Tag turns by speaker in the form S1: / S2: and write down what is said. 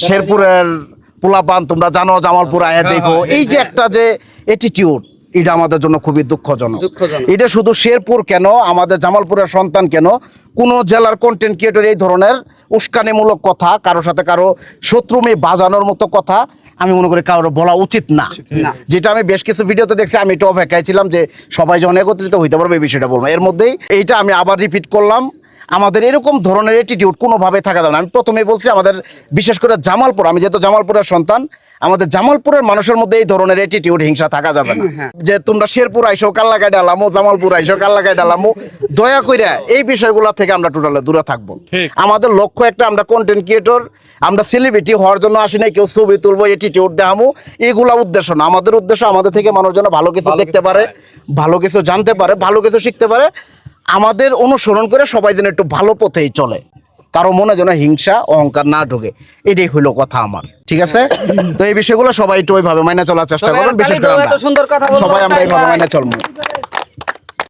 S1: শেরপুরের পোলাপান তোমরা জানো, জামালপুর আয়া দেখো, এই যে একটা যে অ্যাটিটিউড, এটা আমাদের জন্য খুবই দুঃখজনক। এটা শুধু শেরপুর কেন, আমাদের জামালপুরের সন্তান কেন, কোন জেলার কন্টেন্ট ক্রিয়েটর এই ধরনের উস্কানিমূলক কথা, কারো সাথে কারো শত্রুমি বাজানোর মতো কথা আমি মনে করি কারো বলা উচিত না। যেটা আমি বেশ কিছু ভিডিওতে দেখছি, আমি একটু অপেক্ষায় ছিলাম যে সবাই যখন একত্রিত হইতে পারবে এই বিষয়টা বলবো। এর মধ্যেই এইটা আমি আবার রিপিট করলাম, আমাদের এরকম ধরনের অ্যাটিটিউড কোনোভাবে থাকা যাবে না। আমি প্রথমেই বলছি, আমাদের বিশেষ করে জামালপুর, আমি যেহেতু জামালপুরের সন্তান, আমাদের জামালপুরের মানুষের মধ্যে এই ধরনের অ্যাটিটিউড, হিংসা থাকা যাবে না। যে তোমরা শেরপুর আইসো কাল্লাকায় ডালামো, জামালপুর আইসো কাল্লাকায় ডালামো, দয়া কইরা এই বিষয়গুলো থেকে আমরা টোটালে দূরে থাকবো। আমাদের লক্ষ্য একটা, আমরা কন্টেন্ট ক্রিয়েটর, আমরা সেলিব্রিটি হওয়ার জন্য আসি নাই, কেউ ছবি তুলবো, অ্যাটিটিউড দেখামো, এগুলা উদ্দেশ্য না। আমাদের উদ্দেশ্য আমাদের থেকে মানুষ যেন ভালো কিছু দেখতে পারে, ভালো কিছু জানতে পারে, ভালো কিছু শিখতে পারে, আমাদের অনুসরণ করে সবাই যেন একটু ভালো পথেই চলে, কারো মনে যেন হিংসা অহংকার না ঢোকে। এটাই হইলো কথা আমার, ঠিক আছে? তো এই বিষয়গুলো সবাই একটু ওইভাবে মাইনে চলার চেষ্টা করবেন, বিশেষ করে সবাই আমরা এইভাবে মাইনে চলবো।